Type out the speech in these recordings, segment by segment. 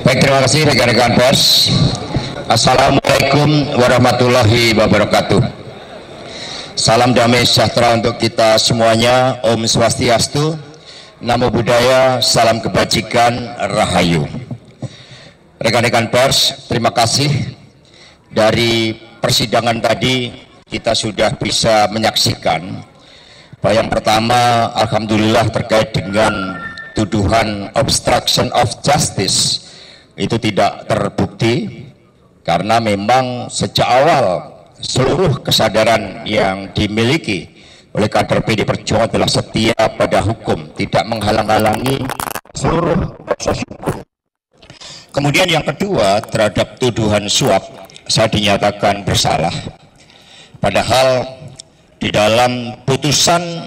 Baik, terima kasih rekan-rekan pers. Assalamualaikum warahmatullahi wabarakatuh. Salam damai sejahtera untuk kita semuanya. Om Swastiastu, Namo Buddhaya, salam kebajikan, Rahayu. Rekan-rekan pers, terima kasih. Dari persidangan tadi kita sudah bisa menyaksikan bahwa yang pertama, alhamdulillah, terkait dengan tuduhan obstruction of justice itu tidak terbukti, karena memang sejak awal seluruh kesadaran yang dimiliki oleh kader PD Perjuangan adalah setia pada hukum, tidak menghalang-halangi seluruh proses hukum. Kemudian yang kedua, terhadap tuduhan suap saya dinyatakan bersalah, padahal di dalam putusan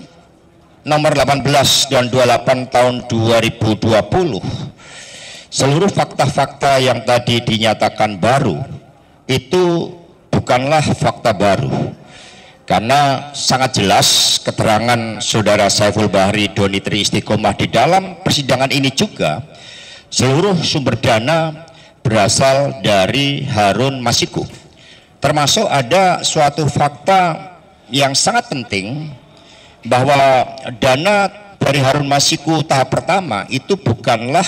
nomor 18 dan 28 tahun 2020 seluruh fakta-fakta yang tadi dinyatakan baru itu bukanlah fakta baru, karena sangat jelas keterangan saudara Saiful Bahri Doni Tri Istiqomah di dalam persidangan ini juga seluruh sumber dana berasal dari Harun Masiku, termasuk ada suatu fakta yang sangat penting bahwa dana dari Harun Masiku tahap pertama itu bukanlah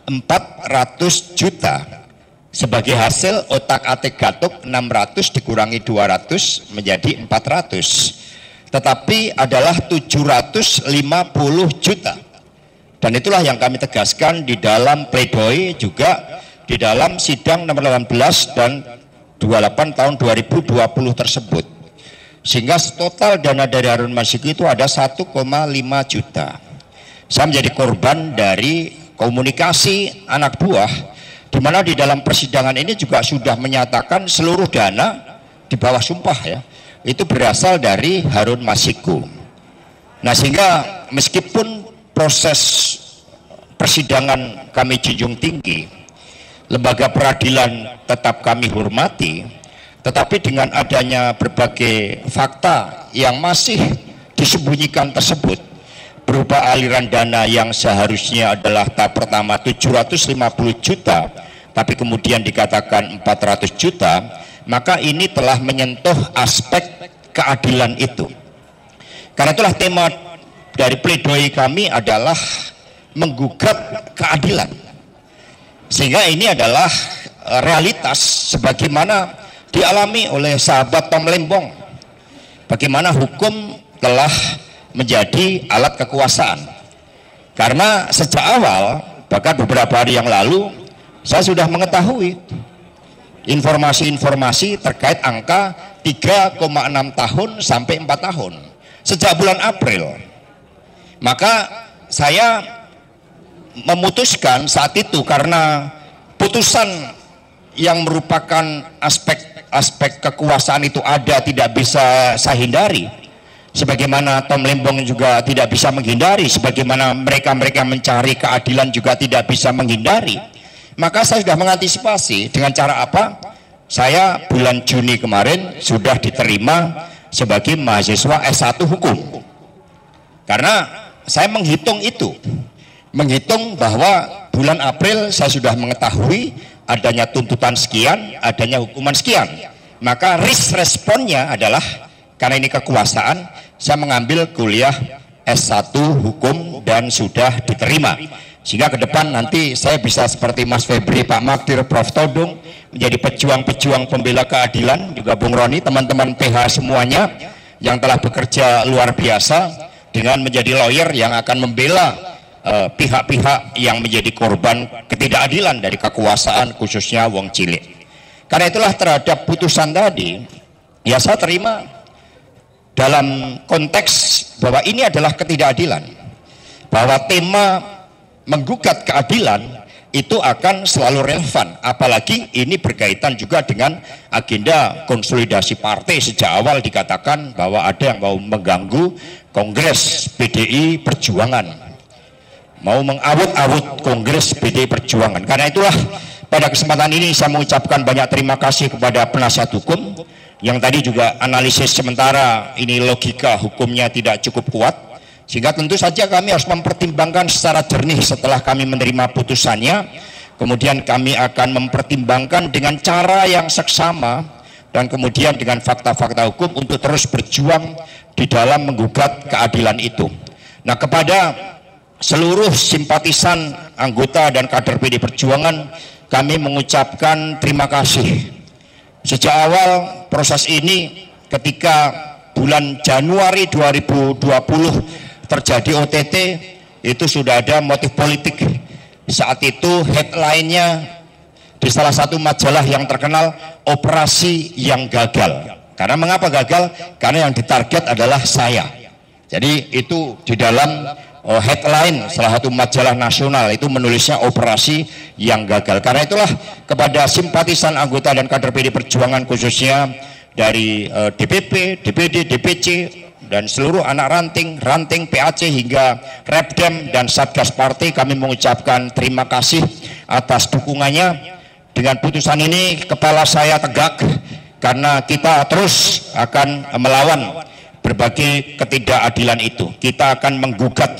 400 juta sebagai hasil otak-atik gatuk 600 dikurangi 200 menjadi 400, tetapi adalah 750 juta. Dan itulah yang kami tegaskan di dalam pledoi, juga di dalam sidang nomor 18 dan 28 tahun 2020 tersebut, sehingga total dana dari Harun Masiku itu ada 1,5 juta. Saya menjadi korban dari komunikasi anak buah, di mana di dalam persidangan ini juga sudah menyatakan seluruh dana di bawah sumpah ya itu berasal dari Harun Masiku. Nah, sehingga meskipun proses persidangan kami junjung tinggi, lembaga peradilan tetap kami hormati, tetapi dengan adanya berbagai fakta yang masih disembunyikan tersebut, berupa aliran dana yang seharusnya adalah tahap pertama 750 juta tapi kemudian dikatakan 400 juta, maka ini telah menyentuh aspek keadilan itu. Karena itulah tema dari pledoi kami adalah menggugat keadilan, sehingga ini adalah realitas sebagaimana dialami oleh sahabat Tom Lembong, bagaimana hukum telah menjadi alat kekuasaan. Karena sejak awal, bahkan beberapa hari yang lalu, saya sudah mengetahui informasi-informasi terkait angka 3,6 tahun sampai 4 tahun sejak bulan April. Maka saya memutuskan saat itu, karena putusan yang merupakan aspek kekuasaan itu ada, tidak bisa saya hindari, sebagaimana Tom Lembong juga tidak bisa menghindari, sebagaimana mereka mencari keadilan juga tidak bisa menghindari. Maka saya sudah mengantisipasi dengan cara apa? Saya bulan Juni kemarin sudah diterima sebagai mahasiswa S1 hukum, karena saya menghitung itu, menghitung bahwa bulan April saya sudah mengetahui adanya tuntutan sekian, adanya hukuman sekian, maka risk responnya adalah, karena ini kekuasaan, saya mengambil kuliah S1 hukum dan sudah diterima, sehingga ke depan nanti saya bisa seperti Mas Febri, Pak Magdir, Prof Todung, menjadi pejuang-pejuang pembela keadilan, juga Bung Roni, teman-teman PH semuanya yang telah bekerja luar biasa dengan menjadi lawyer yang akan membela pihak-pihak yang menjadi korban ketidakadilan dari kekuasaan, khususnya wong cilik. Karena itulah terhadap putusan tadi, ya saya terima dalam konteks bahwa ini adalah ketidakadilan, bahwa tema menggugat keadilan itu akan selalu relevan, apalagi ini berkaitan juga dengan agenda konsolidasi partai. Sejak awal dikatakan bahwa ada yang mau mengganggu Kongres PDI Perjuangan, mau mengawut-awut Kongres PDI Perjuangan. Karena itulah pada kesempatan ini saya mengucapkan banyak terima kasih kepada penasihat hukum yang tadi juga analisis sementara ini logika hukumnya tidak cukup kuat, sehingga tentu saja kami harus mempertimbangkan secara jernih setelah kami menerima putusannya. kemudian kami akan mempertimbangkan dengan cara yang seksama dan kemudian dengan fakta-fakta hukum untuk terus berjuang di dalam menggugat keadilan itu. Nah, kepada seluruh simpatisan, anggota dan kader PD Perjuangan, kami mengucapkan terima kasih. Sejak awal proses ini, ketika bulan Januari 2020 terjadi OTT, itu sudah ada motif politik. Saat itu headline-nya di salah satu majalah yang terkenal, operasi yang gagal. Karena mengapa gagal? Karena yang ditarget adalah saya. Jadi itu di dalam headline salah satu majalah nasional itu menulisnya operasi yang gagal. Karena itulah kepada simpatisan, anggota dan kader PD Perjuangan, khususnya dari DPP, DPD, DPC dan seluruh anak ranting PAC hingga Repdem dan Satgas Partai, kami mengucapkan terima kasih atas dukungannya. Dengan putusan ini kepala saya tegak, karena kita terus akan melawan berbagai ketidakadilan itu. Kita akan menggugat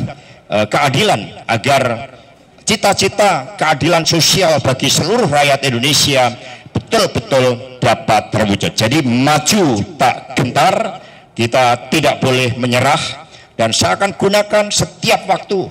keadilan agar cita-cita keadilan sosial bagi seluruh rakyat Indonesia betul-betul dapat terwujud. Jadi maju tak gentar, kita tidak boleh menyerah, dan saya akan gunakan setiap waktu,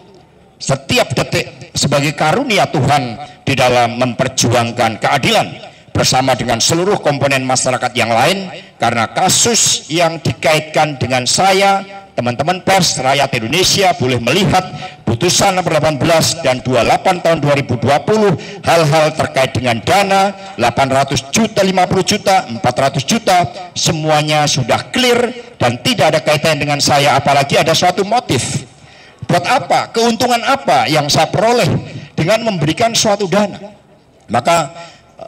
setiap detik sebagai karunia Tuhan di dalam memperjuangkan keadilan bersama dengan seluruh komponen masyarakat yang lain. Karena kasus yang dikaitkan dengan saya, teman-teman pers, rakyat Indonesia boleh melihat putusan nomor 18 dan 28 tahun 2020, hal-hal terkait dengan dana 800 juta, 50 juta, 400 juta, semuanya sudah clear dan tidak ada kaitan dengan saya, apalagi ada suatu motif. Buat apa? Keuntungan apa yang saya peroleh dengan memberikan suatu dana? Maka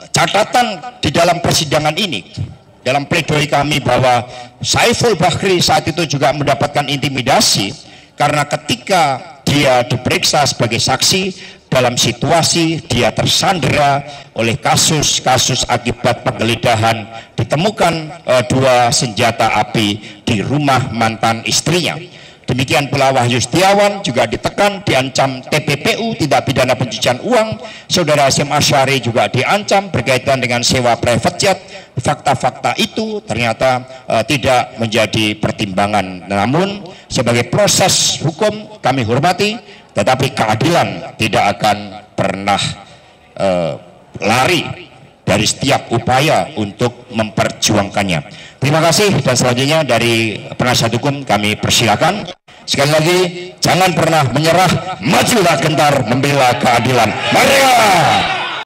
catatan di dalam persidangan ini, dalam pledoi kami, bahwa Saiful Bahri saat itu juga mendapatkan intimidasi karena ketika dia diperiksa sebagai saksi dalam situasi dia tersandera oleh kasus-kasus akibat penggeledahan, ditemukan 2 senjata api di rumah mantan istrinya. Demikian pula Wahyu Setiawan juga ditekan, diancam TPPU, tindak pidana pencucian uang. Saudara Hasyim Asyari juga diancam berkaitan dengan sewa private jet. Fakta-fakta itu ternyata tidak menjadi pertimbangan. Namun sebagai proses hukum kami hormati, tetapi keadilan tidak akan pernah lari dari setiap upaya untuk memperjuangkannya. Terima kasih, dan selanjutnya dari penasihat hukum kami persilakan. Sekali lagi, jangan pernah menyerah, majulah gentar membela keadilan. Merdeka!